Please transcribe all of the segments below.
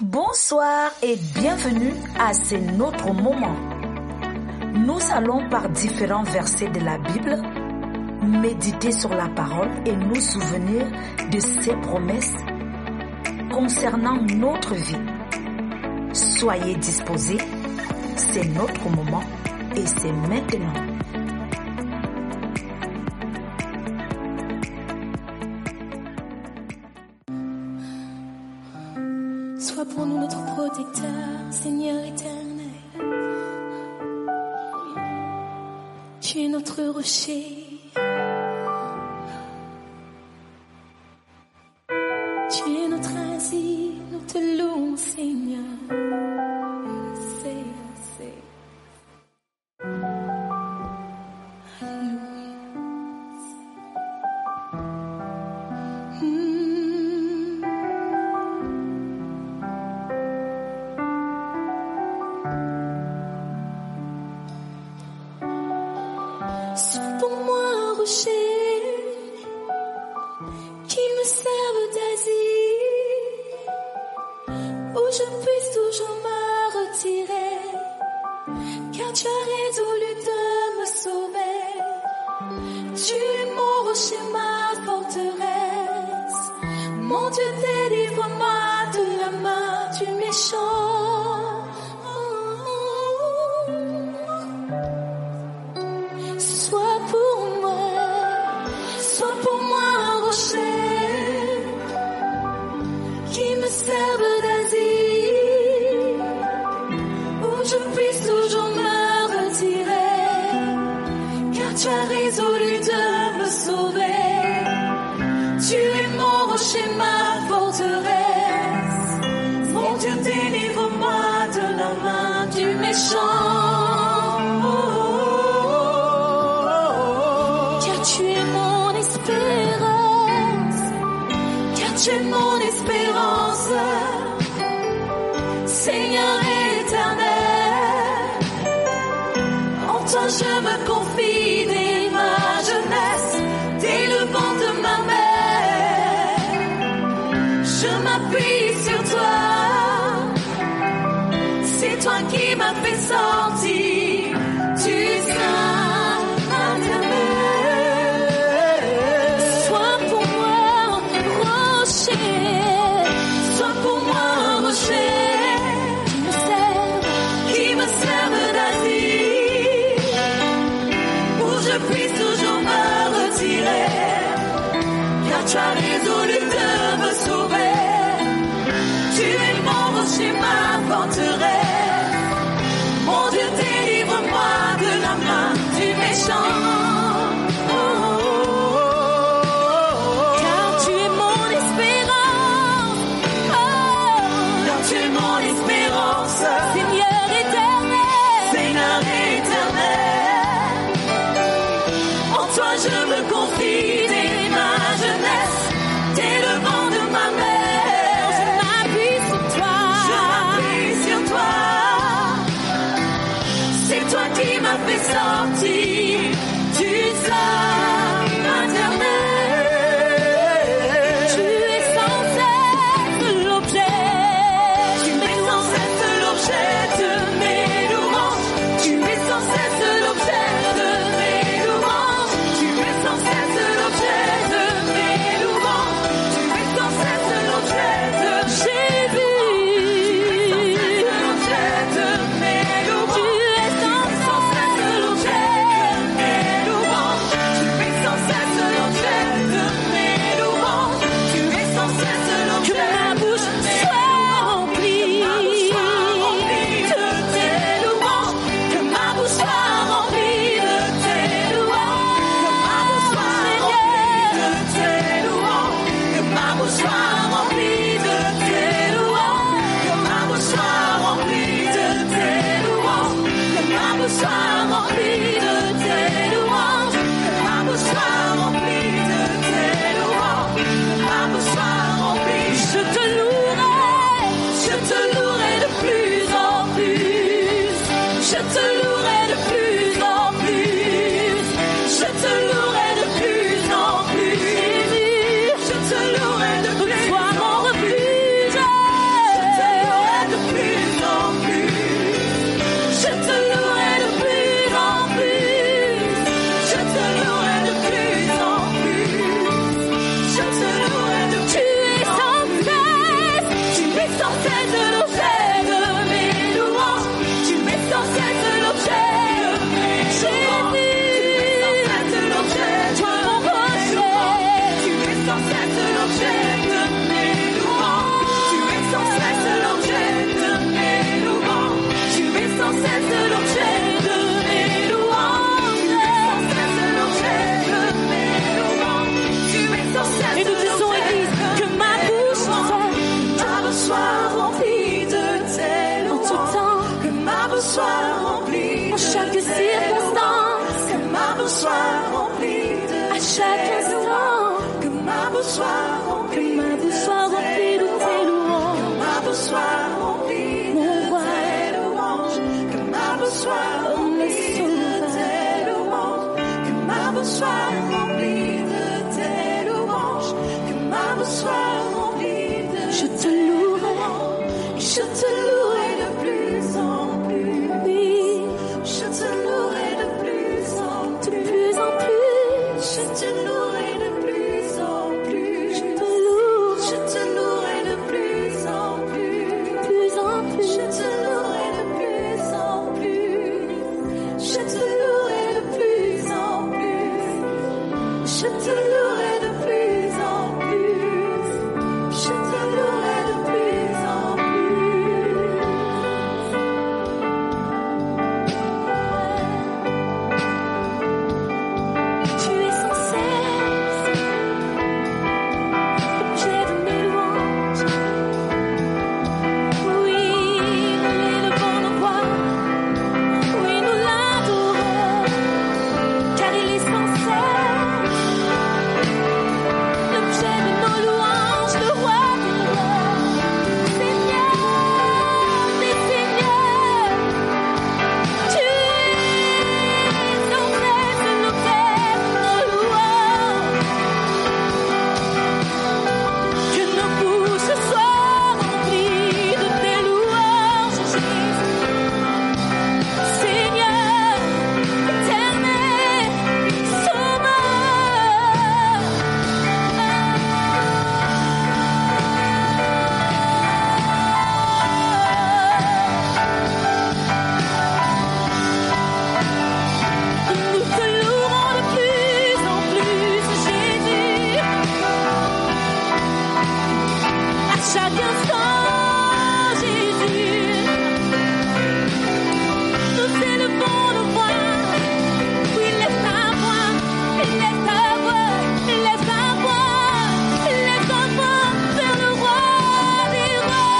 Bonsoir et bienvenue à ce notre moment. Nous allons par différents versets de la Bible méditer sur la parole et nous souvenir de ses promesses concernant notre vie. Soyez disposés, c'est notre moment et c'est maintenant. Sois pour nous notre protecteur, Seigneur éternel. Tu es notre rocher. Tu es notre asile, nous te louons, Seigneur. Sois pour moi un rocher qui me serve d'asile, où je puisse toujours me retirer, car tu as résolu de me sauver. Tu es mon rocher, ma forteresse, mon Dieu, délivre-moi de la main du méchant. Sois pour moi un rocher qui me serve d'asile, où je puisse toujours me retirer, car tu as résolu de me sauver. Tu es mon rocher, ma forteresse, mon Dieu, délivre-moi de la main du méchant. Tu es mon espérance, car tu es mon espérance, Seigneur éternel. En toi je me confie dès ma jeunesse, dès le vent de ma mère. Je m'appuie sur toi, c'est toi qui m'as fait sortir du sein maternel. Sois pour moi un rocher qui me serve d'asile, où je puisse toujours me retirer, car tu as résolu de me sauver. Tu es mon rocher, ma forteresse, mon Dieu, délivre-moi de la main du méchant. Je me confie dès ma jeunesse, dès le vent de ma mère. Je m'appuie sur toi, c'est toi qui m'as fait sortir du sein maternel. Tu es sans cesse l'objet, tu es sans cesse sans cesse l'objet de mes louanges. Tu es sans cesse l'objet de mes louanges. Tu es sans cesse l'objet de mes louanges. Tu es sans cesse l'objet de mes louanges. Tu es sans cesse l'objet de mes louanges. Tu es sans cesse l'objet de mes louanges. Tu es sans cesse. Et nous disons, Église, que ma bouche soit remplie de tes louanges. En tout temps, que ma bouche soit remplie en chaque circonstance. Que ma bouche soit remplie à chaque instant. Que ma bouche soit remplie, que ma bouche soit remplie de tes louanges. Que ma bouche soit remplie de tes louanges. Que ma bouche soit remplie de tes louanges. Que ma bouche soit remplie de tes louanges. Que ma bouche soit remplie de je te louerai de plus en plus. Oui, je te louerai de plus en plus. Je te louerai de plus en plus. Je te louerai de plus en plus. Je te louerai de plus en plus. Je te louerai de plus en plus. Je te louerai de plus en plus. Je te louerai de plus en plus. Tu es sans cesse l'objet de mes louanges. Oui, nous l'élevons nos voix. Oui, nous l'adorons, car il est sans cesse l'objet de nos louanges, le roi des rois, Seigneur des seigneurs. Tu es sans cesse l'objet de nos louanges. Que nos bouches soient remplies de tes louanges, Jésus. Seigneur, éternel, nous te louerons de plus en plus, Jésus. À chaque instant, Jésus, nous élevons nos voix. Oui, lève ta voix, lève ta voix, lève ta voix, lève ta voix vers le roi des rois.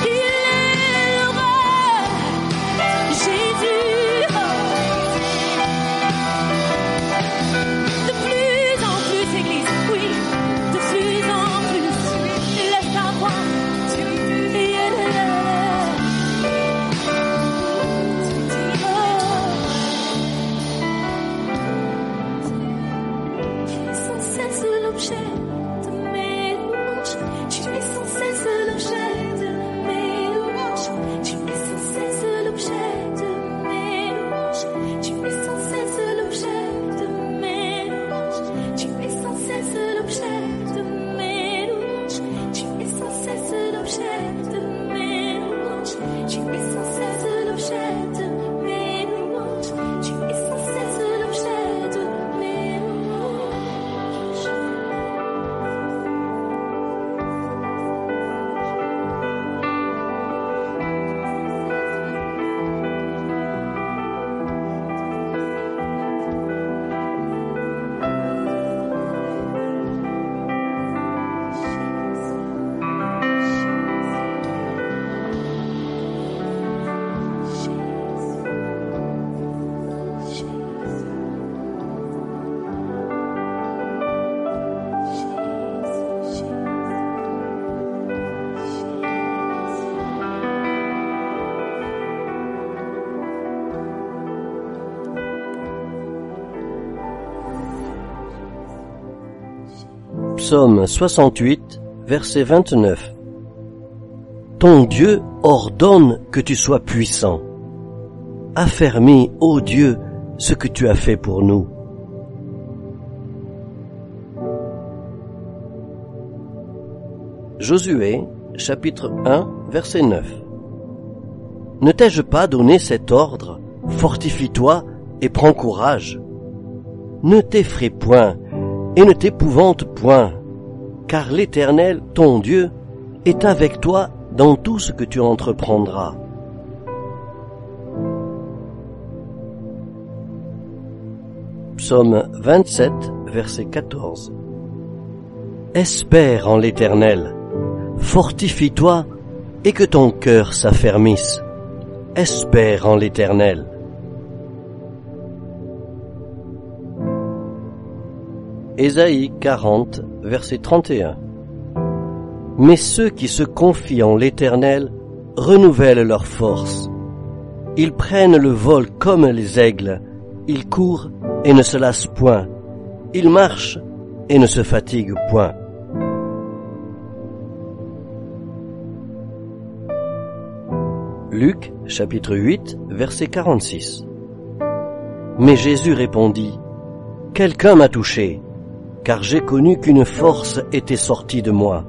Il est le roi, Jésus. De plus en plus, Église, oui, de plus en plus. Lève ta voix, tu es sans cesse l'objet de mes louanges. Tu es sans cesse l'objet de mes louanges. Tu es sans cesse l'objet de mes louanges. Tu es sans cesse l'objet de mes louanges. Tu es sans cesse l'objet de mes louanges. Tu es sans cesse l'objet de mes louanges. Tu es sans cesse l'objet de mes louanges. Tu es sans cesse l'objet de mes louanges. Psaume 68, verset 29. Ton Dieu ordonne que tu sois puissant. Affermis, ô Dieu, ce que tu as fait pour nous. Josué, chapitre 1, verset 9. Ne t'ai-je pas donné cet ordre? Fortifie-toi et prends courage. Ne t'effraie point et ne t'épouvante point, car l'Éternel, ton Dieu, est avec toi dans tout ce que tu entreprendras. Psaume 27, verset 14. Espère en l'Éternel, fortifie-toi et que ton cœur s'affermisse. Espère en l'Éternel. Ésaïe 40, verset 31. Mais ceux qui se confient en l'Éternel renouvellent leur force. Ils prennent le vol comme les aigles, ils courent et ne se lassent point, ils marchent et ne se fatiguent point. Luc, chapitre 8, verset 46. Mais Jésus répondit, « Quelqu'un m'a touché, car j'ai connu qu'une force était sortie de moi. »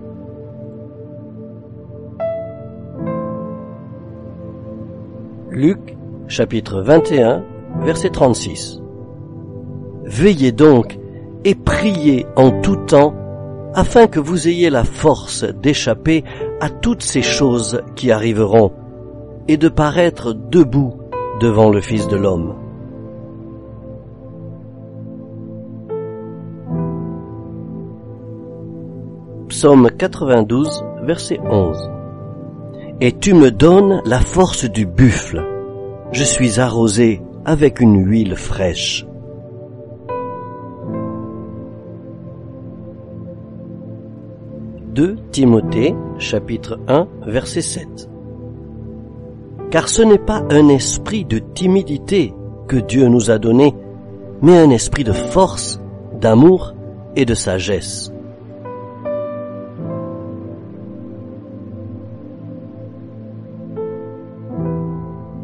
Luc, chapitre 21, verset 36. Veillez donc et priez en tout temps, afin que vous ayez la force d'échapper à toutes ces choses qui arriveront, et de paraître debout devant le Fils de l'homme. Psaume 92, verset 11. Et tu me donnes la force du buffle. Je suis arrosé avec une huile fraîche. « 2 Timothée, chapitre 1, verset 7. Car ce n'est pas un esprit de timidité que Dieu nous a donné, mais un esprit de force, d'amour et de sagesse. »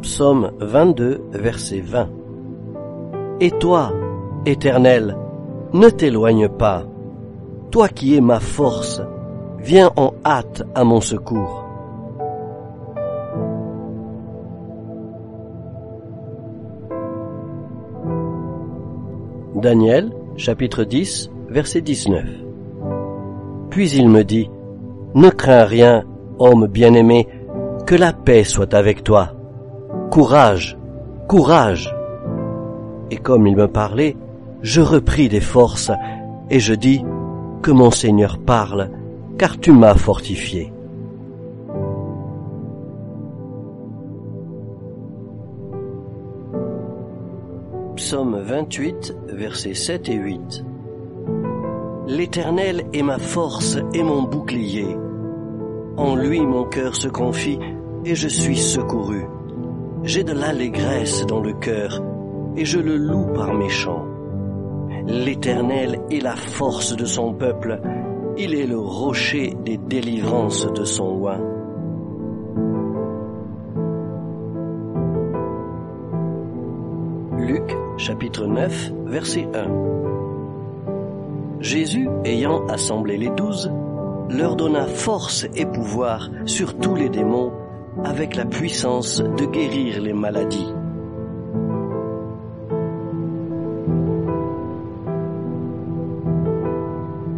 Psaume 22, verset 20. Et toi, Éternel, ne t'éloigne pas. Toi qui es ma force, viens en hâte à mon secours. Daniel, chapitre 10, verset 19. Puis il me dit, « Ne crains rien, homme bien-aimé, que la paix soit avec toi. Courage, courage !» Et comme il me parlait, je repris des forces, et je dis, « Que mon Seigneur parle, car tu m'as fortifié. » Psaume 28, versets 7 et 8. L'Éternel est ma force et mon bouclier. En lui mon cœur se confie, et je suis secouru. J'ai de l'allégresse dans le cœur, et je le loue par mes chants. L'Éternel est la force de son peuple, il est le rocher des délivrances de son oint. Luc, chapitre 9, verset 1. Jésus, ayant assemblé les 12, leur donna force et pouvoir sur tous les démons, avec la puissance de guérir les maladies.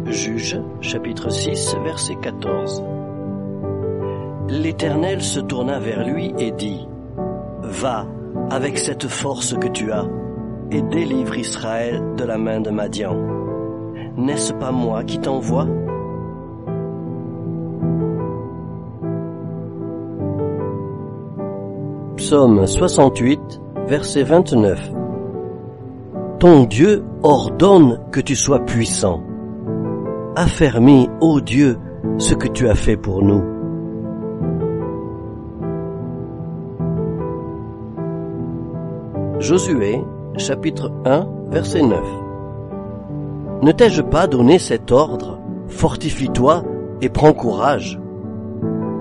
Juges, chapitre 6, verset 14. L'Éternel se tourna vers lui et dit, « Va, avec cette force que tu as, et délivre Israël de la main de Madian. N'est-ce pas moi qui t'envoie ?» Psaume 68, verset 29. Ton Dieu ordonne que tu sois puissant. Affermis, ô Dieu, ce que tu as fait pour nous. Josué, chapitre 1, verset 9. Ne t'ai-je pas donné cet ordre? Fortifie-toi et prends courage.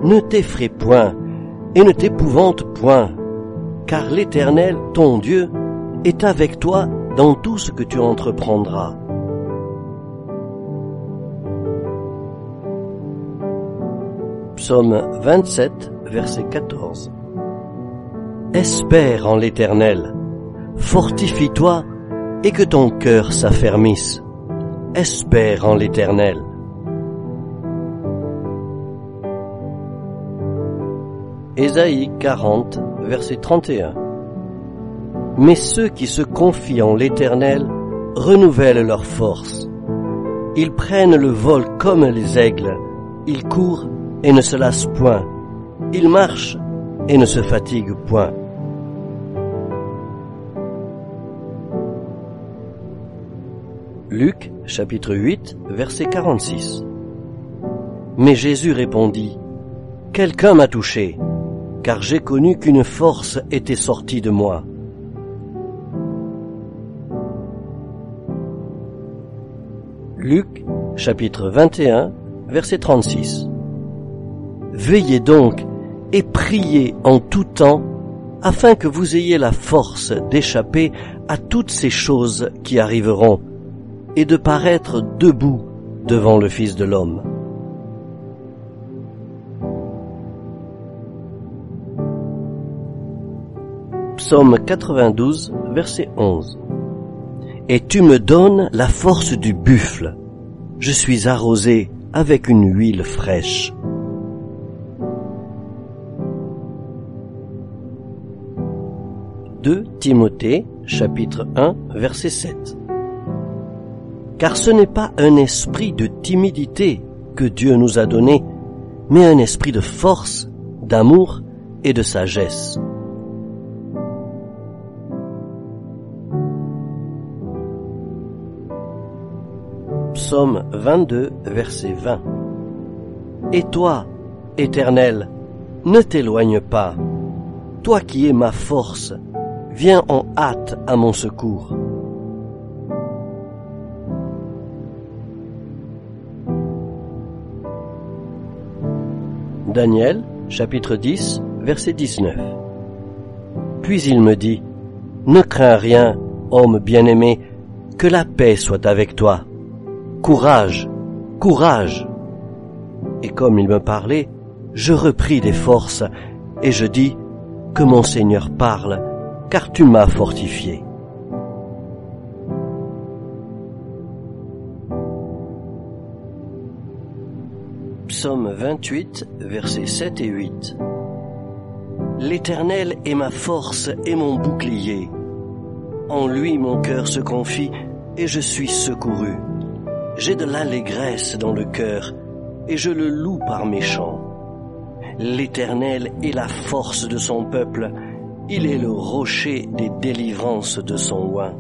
Ne t'effraie point et ne t'épouvante point, car l'Éternel, ton Dieu, est avec toi dans tout ce que tu entreprendras. Psaume 27, verset 14. Espère en l'Éternel, fortifie-toi et que ton cœur s'affermisse. Espère en l'Éternel. Ésaïe 40, verset 31. Mais ceux qui se confient en l'Éternel renouvellent leur force. Ils prennent le vol comme les aigles, ils courent et ne se lassent point, ils marchent et ne se fatiguent point. Luc, chapitre 8, verset 46. Mais Jésus répondit, « Quelqu'un m'a touché, car j'ai connu qu'une force était sortie de moi. » Luc, chapitre 21, verset 36. Veillez donc et priez en tout temps, afin que vous ayez la force d'échapper à toutes ces choses qui arriveront, et de paraître debout devant le Fils de l'homme. Psaume 92, verset 11. Et tu me donnes la force du buffle. Je suis arrosé avec une huile fraîche. Deux Timothée, chapitre 1, verset 7. Car ce n'est pas un esprit de timidité que Dieu nous a donné, mais un esprit de force, d'amour et de sagesse. Psaume 22, verset 20. Et toi, Éternel, ne t'éloigne pas. Toi qui es ma force, viens en hâte à mon secours. Daniel, chapitre 10, verset 19. Puis il me dit, « Ne crains rien, homme bien-aimé, que la paix soit avec toi. Courage, courage !» Et comme il me parlait, je repris des forces, et je dis, « Que mon Seigneur parle, car tu m'as fortifié. » Psaume 28, versets 7 et 8. L'Éternel est ma force et mon bouclier. En lui mon cœur se confie et je suis secouru. J'ai de l'allégresse dans le cœur et je le loue par mes chants. L'Éternel est la force de son peuple, il est le rocher des délivrances de son oint.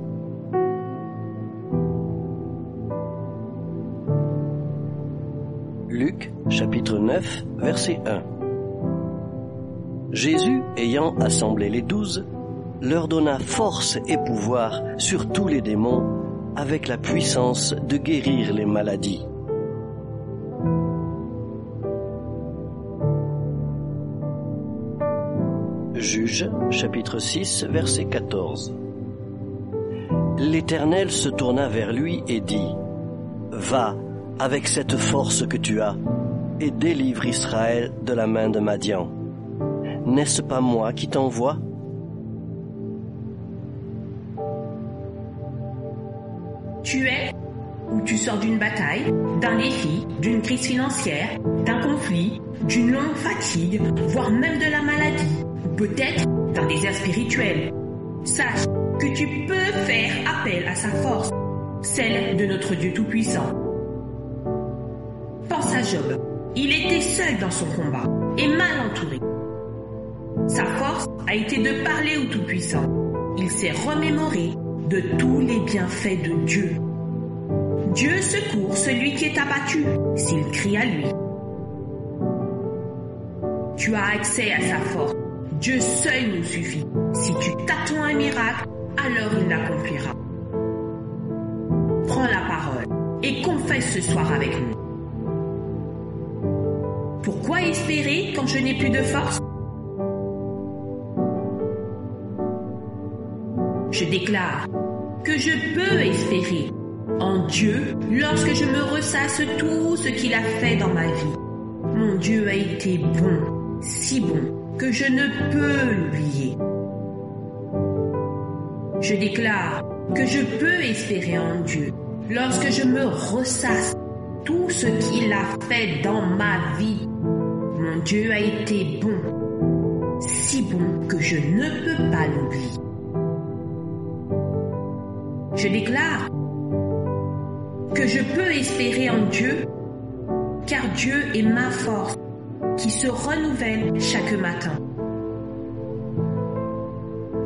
Luc, chapitre 9, verset 1. Jésus, ayant assemblé les 12, leur donna force et pouvoir sur tous les démons, avec la puissance de guérir les maladies. Juges, chapitre 6, verset 14. L'Éternel se tourna vers lui et dit, « Va, avec cette force que tu as, et délivre Israël de la main de Madian. N'est-ce pas moi qui t'envoie ?» Tu es ou tu sors d'une bataille, d'un défi, d'une crise financière, d'un conflit, d'une longue fatigue, voire même de la maladie, ou peut-être d'un désert spirituel. Sache que tu peux faire appel à sa force, celle de notre Dieu Tout-Puissant. Pense à Job. Il était seul dans son combat et mal entouré. Sa force a été de parler au Tout-Puissant. Il s'est remémoré de tous les bienfaits de Dieu. Dieu secourt celui qui est abattu s'il crie à lui. Tu as accès à sa force. Dieu seul nous suffit. Si tu t'attends à un miracle, alors il l'accomplira. Prends la parole et confesse ce soir avec nous. Pourquoi espérer quand je n'ai plus de force? Je déclare que je peux espérer en Dieu lorsque je me ressasse tout ce qu'il a fait dans ma vie. Mon Dieu a été bon, si bon, que je ne peux l'oublier. Je déclare que je peux espérer en Dieu lorsque je me ressasse tout ce qu'il a fait dans ma vie. Mon Dieu a été bon, si bon que je ne peux pas l'oublier. Je déclare que je peux espérer en Dieu, car Dieu est ma force qui se renouvelle chaque matin.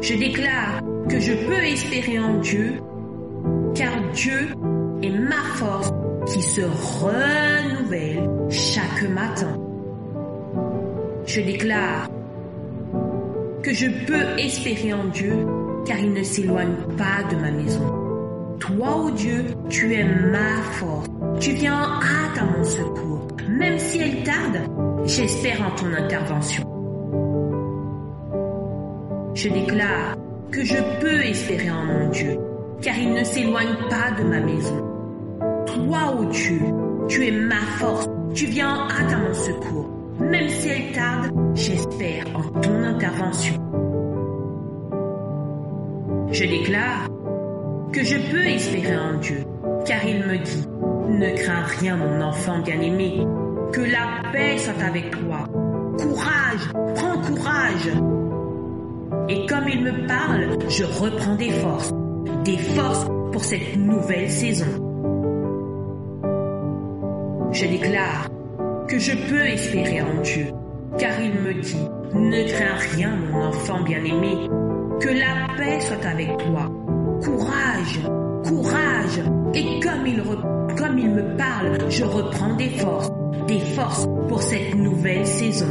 Je déclare que je peux espérer en Dieu, car Dieu est ma force qui se renouvelle chaque matin. Je déclare que je peux espérer en Dieu, car il ne s'éloigne pas de ma maison. Toi, ô Dieu, tu es ma force. Tu viens en hâte à mon secours. Même si elle tarde, j'espère en ton intervention. Je déclare que je peux espérer en mon Dieu, car il ne s'éloigne pas de ma maison. Toi, ô Dieu, tu es ma force. Tu viens en hâte à mon secours. Même si elle tarde, j'espère en ton intervention. Je déclare que je peux espérer en Dieu, car il me dit, ne crains rien mon enfant bien-aimé, que la paix soit avec toi. Courage, prends courage. Et comme il me parle, je reprends des forces pour cette nouvelle saison. Je déclare que je peux espérer en Dieu, car il me dit, ne crains rien mon enfant bien-aimé, que la paix soit avec toi. Courage, courage. Et comme il me parle, je reprends des forces pour cette nouvelle saison.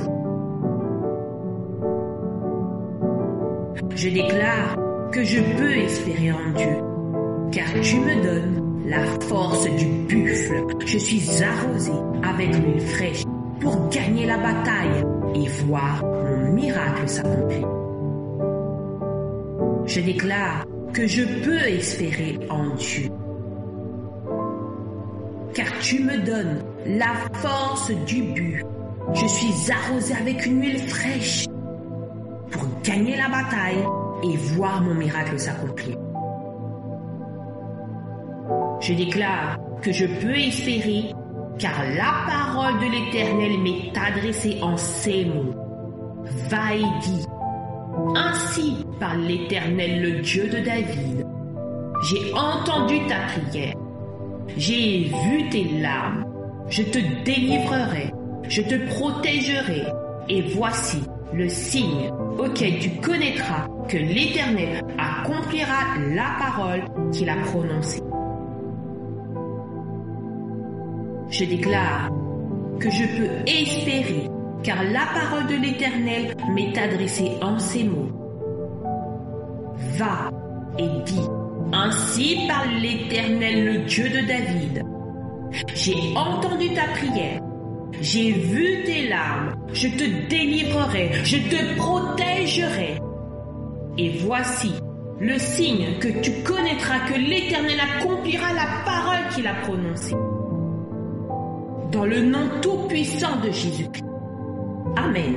Je déclare que je peux espérer en Dieu, car tu me donnes la force du buffle. Je suis arrosé avec l'huile fraîche pour gagner la bataille et voir mon miracle s'accomplir. Je déclare que je peux espérer en Dieu, car tu me donnes la force du buffle. Je suis arrosé avec une huile fraîche pour gagner la bataille et voir mon miracle s'accomplir. Je déclare que je peux espérer, car la parole de l'Éternel m'est adressée en ces mots. Va et dis, ainsi parle l'Éternel, le Dieu de David. J'ai entendu ta prière, j'ai vu tes larmes, je te délivrerai, je te protégerai, et voici le signe auquel tu connaîtras que l'Éternel accomplira la parole qu'il a prononcée. Je déclare que je peux espérer, car la parole de l'Éternel m'est adressée en ces mots. Va et dis, ainsi parle l'Éternel, le Dieu de David. J'ai entendu ta prière, j'ai vu tes larmes, je te délivrerai, je te protégerai. Et voici le signe que tu connaîtras que l'Éternel accomplira la parole qu'il a prononcée. Dans le nom tout-puissant de Jésus-Christ. Amen.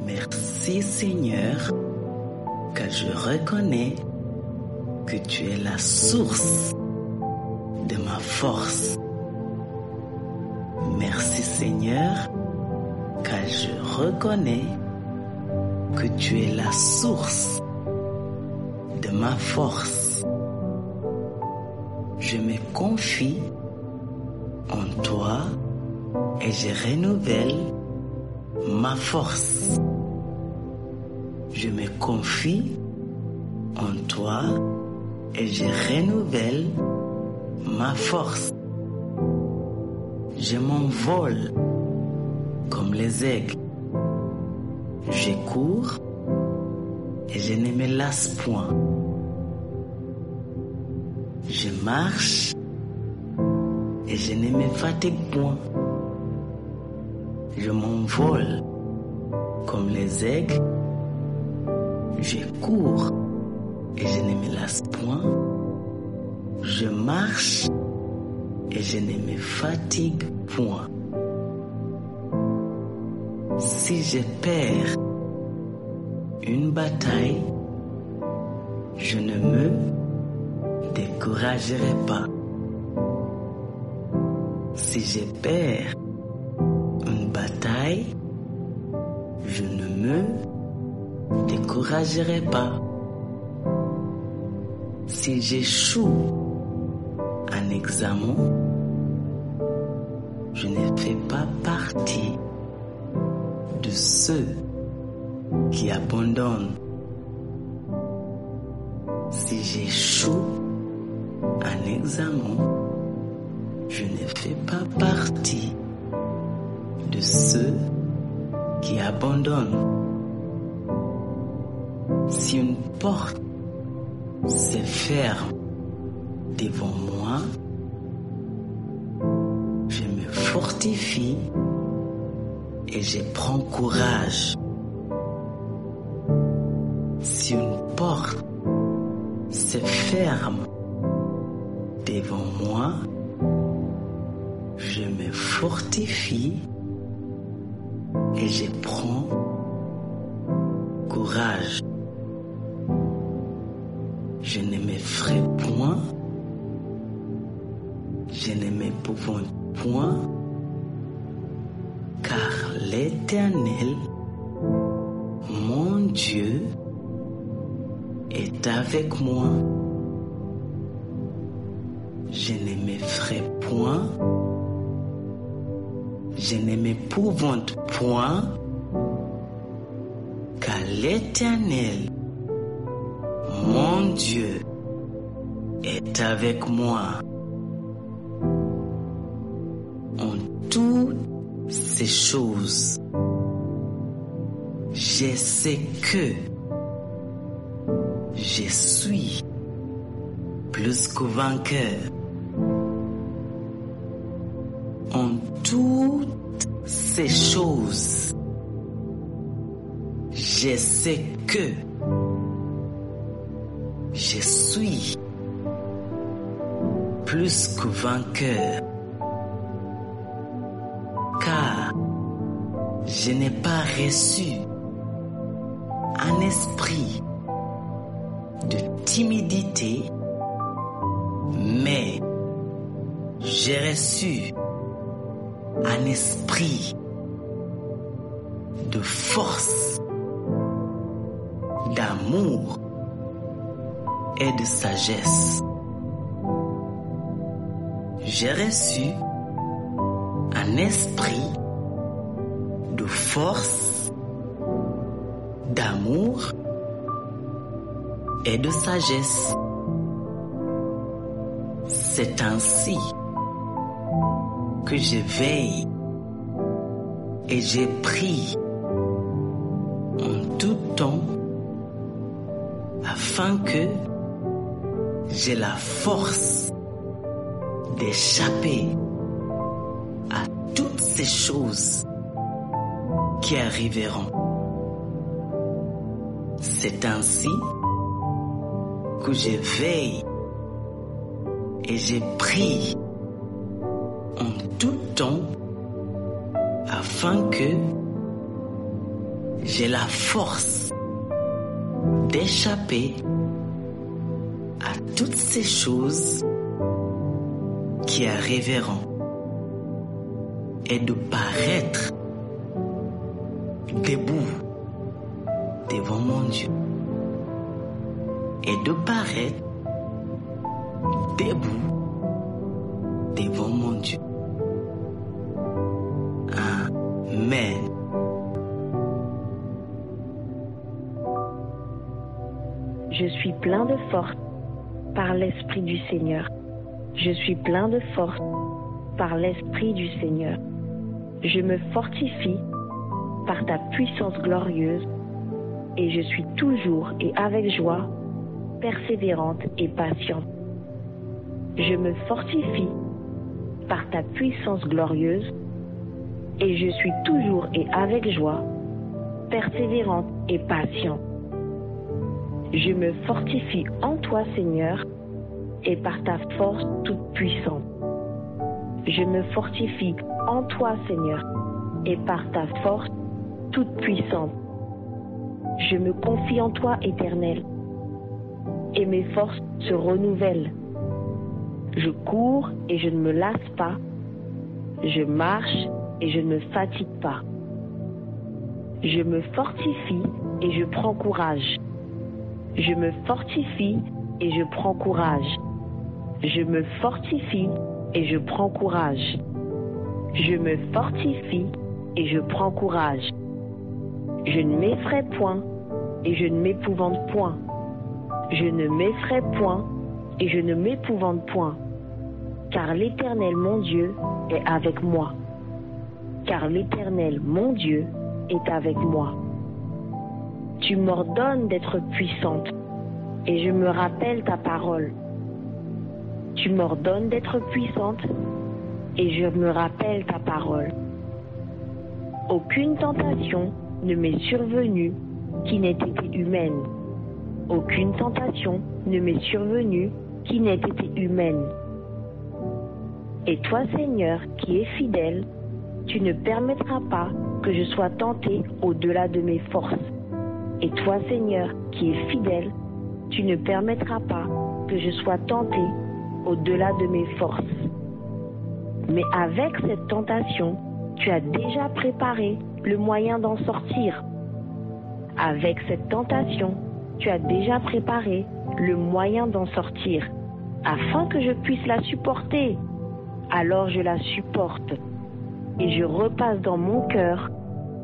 Merci Seigneur, car je reconnais que tu es la source de ma force. Merci Seigneur, car je reconnais que tu es la source de ma force. Je me confie en toi et je renouvelle ma force. Je me confie en toi et je renouvelle ma force. Je m'envole comme les aigles. Je cours et je ne me lasse point. Je marche et je ne me fatigue point. Je m'envole comme les aigles. Je cours et je ne me lasse point. Je marche et je ne me fatigue point. Si je perds une bataille, je ne me découragerai pas. Si je perds une bataille, je ne me découragerai pas. Si j'échoue un examen, je ne fais pas partie de ceux qui abandonnent. Si j'échoue un examen, je ne fais pas partie de ceux qui abandonnent. Si une porte se ferme devant moi, je me fortifie et je prends courage. Si une porte se ferme devant moi, je me fortifie et je prends courage. Je ne m'effraie point, je ne m'épouvante point, car l'Éternel, mon Dieu, est avec moi. Je ne m'effraie point, je ne m'épouvante point, car l'Éternel, mon Dieu, est avec moi. En toutes ces choses, je sais que je suis plus que vainqueur. En toutes ces choses, je sais que je suis plus que vainqueur, car je n'ai pas reçu un esprit de timidité, mais j'ai reçu un esprit de force, d'amour et de sagesse. J'ai reçu un esprit de force, d'amour et de sagesse. C'est ainsi que je veille et je prie en tout temps afin que j'ai la force d'échapper à toutes ces choses qui arriveront. C'est ainsi que je veille et je prie en tout temps afin que j'ai la force d'échapper à toutes ces choses qui arriveront et de paraître debout devant mon Dieu et de paraître debout devant mon Dieu. Amen. Je suis plein de force par l'Esprit du Seigneur. Je suis plein de force par l'Esprit du Seigneur. Je me fortifie par ta puissance glorieuse et je suis toujours et avec joie, persévérante et patiente. Je me fortifie par ta puissance glorieuse et je suis toujours et avec joie, persévérante et patiente. Je me fortifie en toi, Seigneur, et par ta force toute puissante. Je me fortifie en toi, Seigneur, et par ta force toute puissante. Je me confie en toi, Éternel, et mes forces se renouvellent. Je cours et je ne me lasse pas. Je marche et je ne me fatigue pas. Je me fortifie et je prends courage. Je me fortifie et je prends courage. Je me fortifie et je prends courage. Je me fortifie et je prends courage. Je ne m'effraie point et je ne m'épouvante point. Je ne m'effraie point et je ne m'épouvante point. Car l'Éternel, mon Dieu, est avec moi. Car l'Éternel, mon Dieu, est avec moi. Tu m'ordonnes d'être puissante et je me rappelle ta parole. Tu m'ordonnes d'être puissante et je me rappelle ta parole. Aucune tentation ne m'est survenue qui n'ait été humaine. Aucune tentation ne m'est survenue qui n'ait été humaine. Et toi, Seigneur, qui es fidèle, tu ne permettras pas que je sois tenté au-delà de mes forces. Et toi, Seigneur, qui es fidèle, tu ne permettras pas que je sois tenté au-delà de mes forces. Mais avec cette tentation, tu as déjà préparé le moyen d'en sortir. Avec cette tentation, tu as déjà préparé le moyen d'en sortir, afin que je puisse la supporter. Alors je la supporte, et je repasse dans mon cœur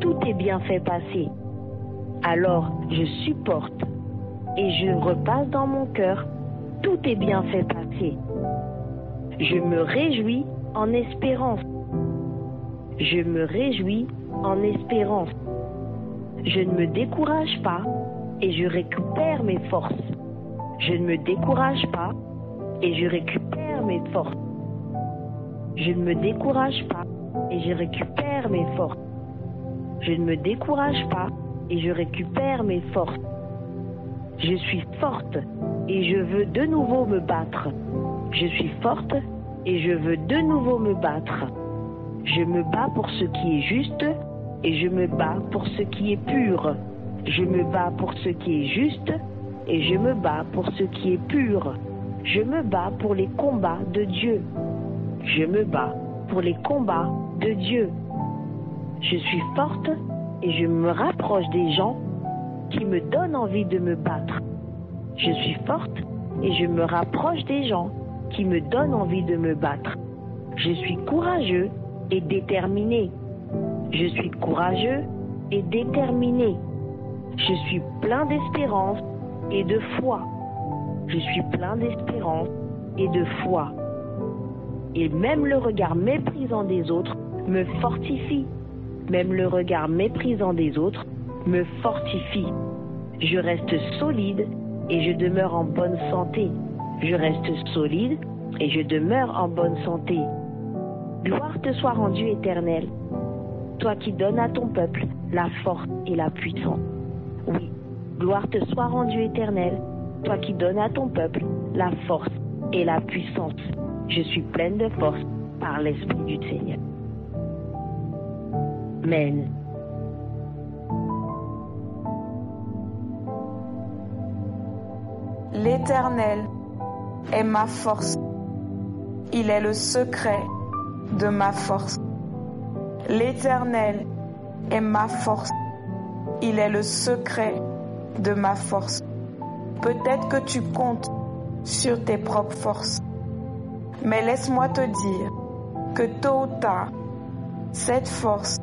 tous tes bienfaits passés. Alors je supporte, et je repasse dans mon cœur tous tes bienfaits passés. Je me réjouis en espérance. Je me réjouis en espérance. Je ne me décourage pas et je récupère mes forces. Je ne me décourage pas et je récupère mes forces. Je ne me décourage pas et je récupère mes forces. Je ne me décourage pas et je récupère mes forces. Je suis forte et je veux de nouveau me battre. Je suis forte et je veux de nouveau me battre. Je me bats pour ce qui est juste et je me bats pour ce qui est pur. Je me bats pour ce qui est juste et je me bats pour ce qui est pur. Je me bats pour les combats de Dieu. Je me bats pour les combats de Dieu. Je suis forte et je me rapproche des gens qui me donnent envie de me battre. Je suis forte et je me rapproche des gens qui me donnent envie de me battre. Je suis courageux et déterminé. Je suis courageux et déterminé. Je suis plein d'espérance et de foi. Je suis plein d'espérance et de foi. Et même le regard méprisant des autres me fortifie. Même le regard méprisant des autres me fortifie. Je reste solide et je demeure en bonne santé. Je reste solide et je demeure en bonne santé. Gloire te soit rendue, Éternel, toi qui donnes à ton peuple la force et la puissance. Oui, gloire te soit rendue, Éternel, toi qui donnes à ton peuple la force et la puissance. Je suis pleine de force par l'Esprit du Seigneur. Amen. L'Éternel est ma force. Il est le secret de ma force. L'Éternel est ma force. Il est le secret de ma force. Peut-être que tu comptes sur tes propres forces, mais laisse-moi te dire que tôt ou tard, cette force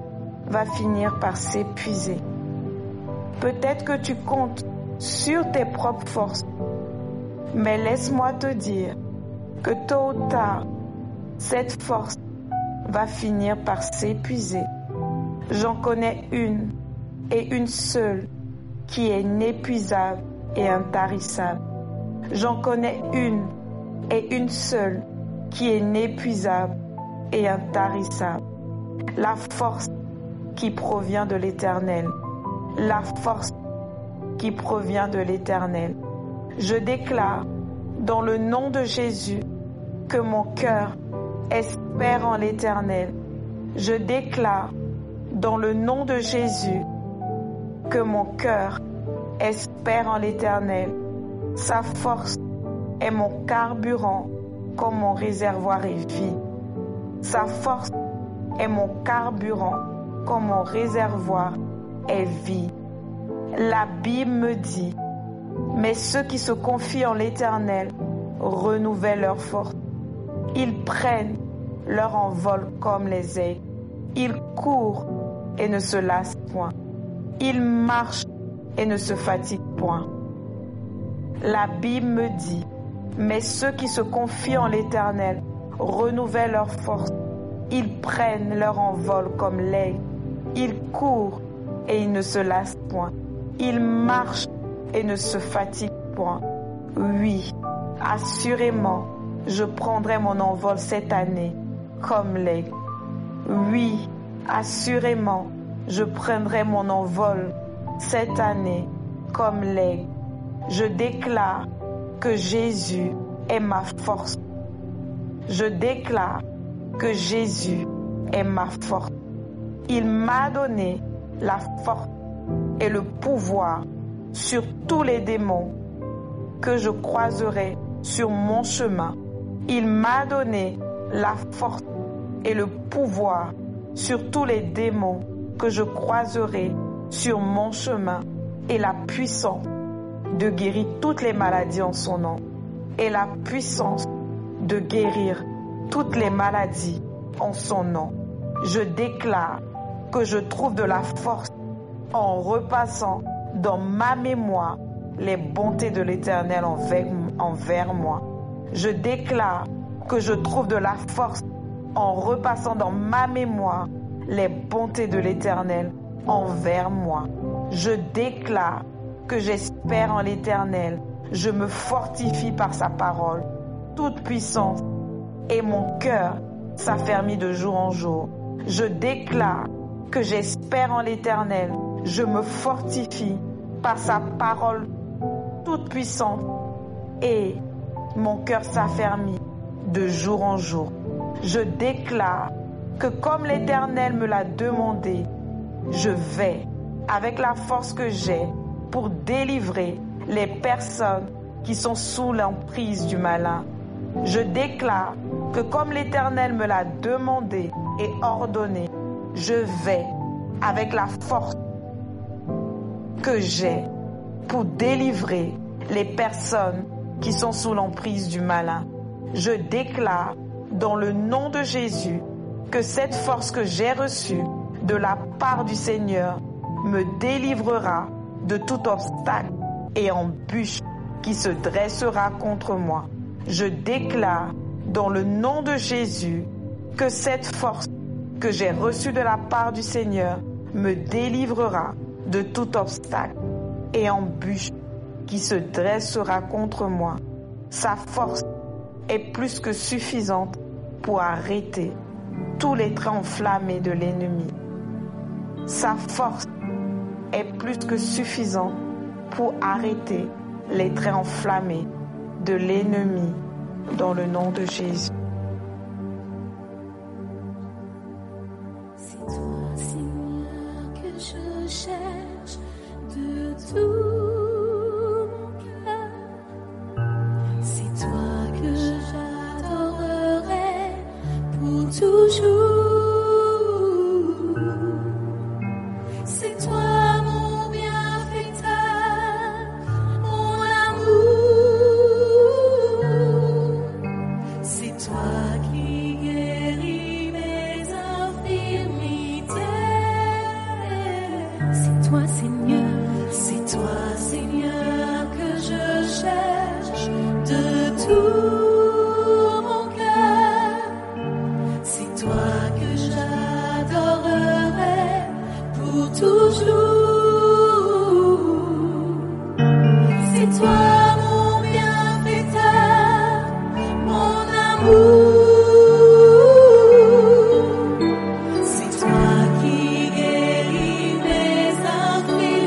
va finir par s'épuiser. Peut-être que tu comptes sur tes propres forces, mais laisse-moi te dire que tôt ou tard, cette force va finir par s'épuiser. J'en connais une et une seule qui est inépuisable et intarissable. J'en connais une et une seule qui est inépuisable et intarissable. La force qui provient de l'Éternel. La force qui provient de l'Éternel. Je déclare dans le nom de Jésus, que mon cœur espère en l'Éternel. Je déclare, dans le nom de Jésus, que mon cœur espère en l'Éternel. Sa force est mon carburant comme mon réservoir est vide. Sa force est mon carburant comme mon réservoir est vide. La Bible me dit, mais ceux qui se confient en l'Éternel renouvellent leur force. Ils prennent leur envol comme les aigles. Ils courent et ne se lassent point. Ils marchent et ne se fatiguent point. La Bible me dit, mais ceux qui se confient en l'Éternel renouvellent leur force. Ils prennent leur envol comme l'aigle. Ils courent et ils ne se lassent point. Ils marchent et ne se fatiguent point. Oui, assurément, je prendrai mon envol cette année comme l'aigle. Oui, assurément, je prendrai mon envol cette année comme l'aigle. Je déclare que Jésus est ma force. Je déclare que Jésus est ma force. Il m'a donné la force et le pouvoir sur tous les démons que je croiserai sur mon chemin. Il m'a donné la force et le pouvoir sur tous les démons que je croiserai sur mon chemin et la puissance de guérir toutes les maladies en son nom et la puissance de guérir toutes les maladies en son nom. Je déclare que je trouve de la force en repassant dans ma mémoire les bontés de l'Éternel envers moi. Je déclare que je trouve de la force en repassant dans ma mémoire les bontés de l'Éternel envers moi. Je déclare que j'espère en l'Éternel. Je me fortifie par sa parole, toute puissance, et mon cœur s'affermit de jour en jour. Je déclare que j'espère en l'Éternel. Je me fortifie par sa parole, toute puissante, et mon cœur s'affermit de jour en jour. Je déclare que comme l'Éternel me l'a demandé, je vais, avec la force que j'ai, pour délivrer les personnes qui sont sous l'emprise du malin. Je déclare que comme l'Éternel me l'a demandé et ordonné, je vais, avec la force que j'ai, pour délivrer les personnes qui sont sous l'emprise du malin. Je déclare dans le nom de Jésus que cette force que j'ai reçue de la part du Seigneur me délivrera de tout obstacle et embûche qui se dressera contre moi. Je déclare dans le nom de Jésus que cette force que j'ai reçue de la part du Seigneur me délivrera de tout obstacle et embûche qui se dressera contre moi. Sa force est plus que suffisante pour arrêter tous les traits enflammés de l'ennemi. Sa force est plus que suffisante pour arrêter les traits enflammés de l'ennemi dans le nom de Jésus. C'est toi, Seigneur, que je cherche de tout mon cœur. C'est toi que j'adorerai pour toujours. C'est toi mon bienfaiteur, mon amour. C'est toi qui guéris mes infirmités. C'est toi, Seigneur, que je cherche de tout mon cœur. C'est toi que j'adorerai pour toujours. C'est toi mon bienfaiteur, mon amour. C'est toi qui guéris mes infirmités.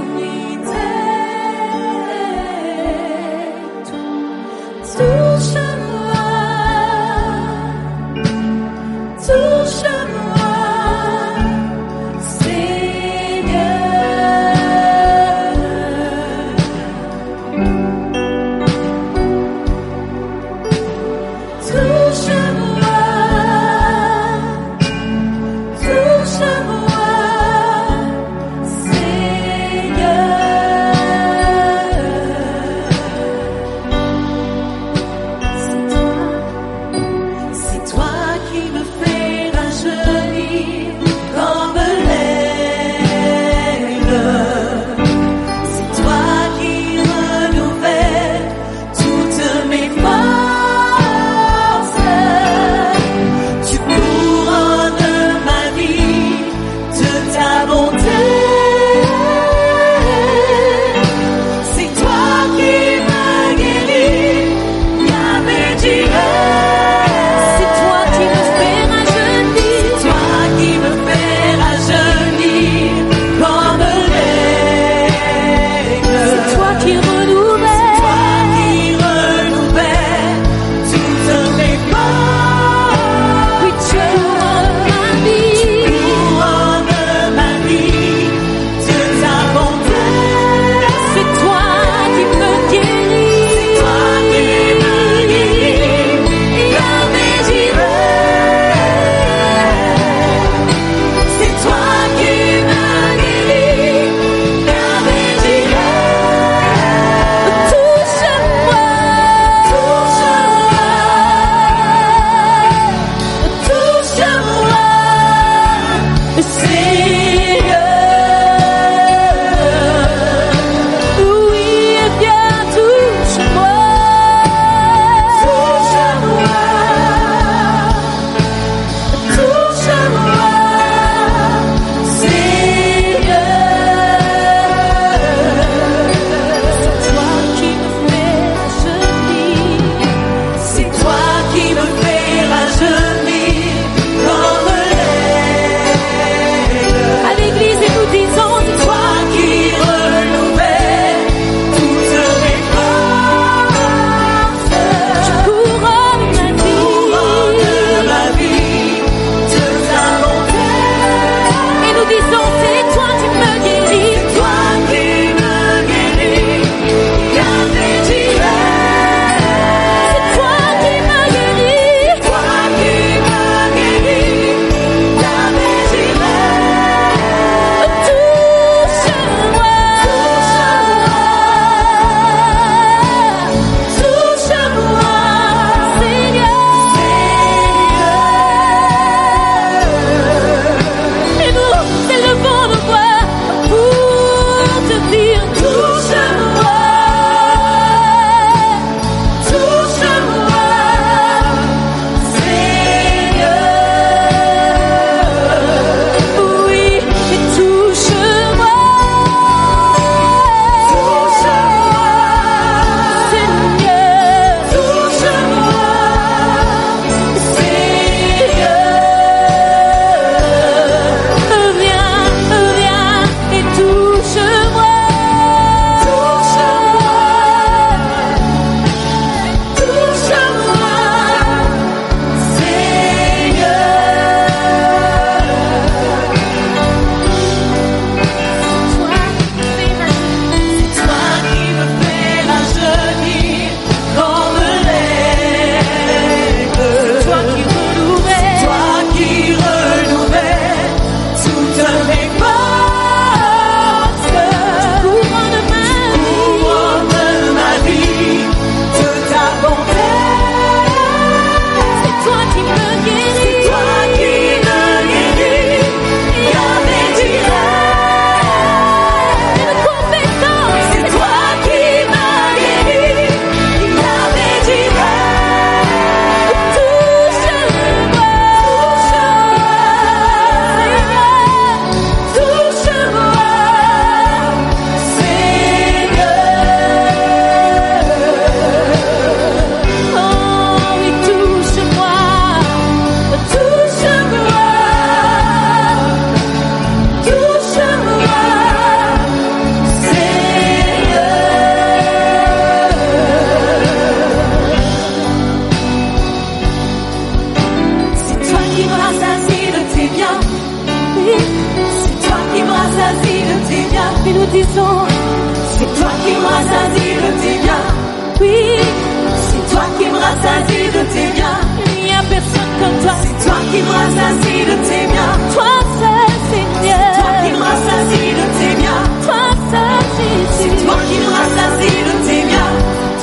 qui me rassasie de tes biens. Toi seul, Seigneur. Toi qui me rassasie de tes biens. Toi seul, Jésus. Toi qui me rassasie de tes biens.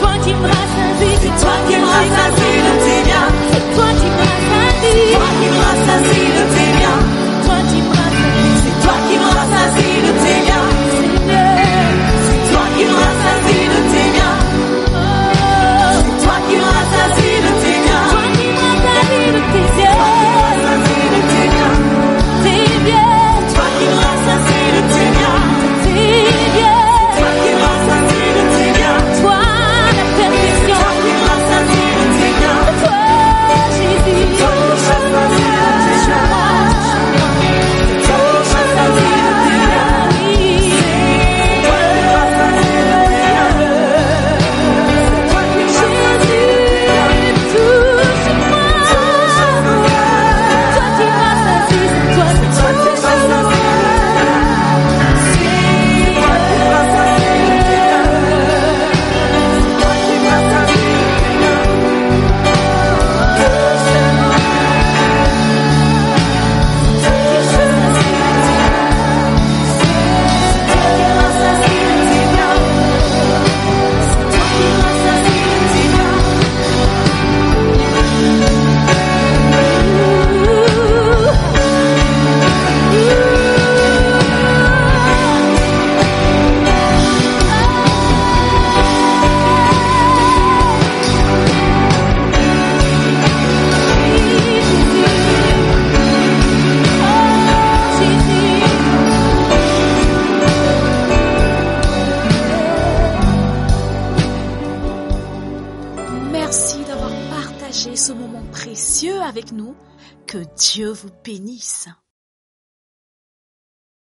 Toi qui me rassasie. C'est toi qui me rassasie de tes biens. C'est toi qui me rassasie. Toi qui me rassasie de tes biens. Toi qui me rassasie. C'est toi qui me rassasie de tes biens. Seigneur. C'est toi qui me rassasie de tes biens. C'est toi qui me rassasie de tes biens. Toi qui me rassasie de tes biens. Toi qui me rassasie de tes biens. Toi qui me rassasie de tes biens. Toi la perfection. Toi qui me rassasie de tes biens. Toi Jésus. Toi qui me rassasie de tes biens. Ce moment précieux avec nous, que Dieu vous bénisse.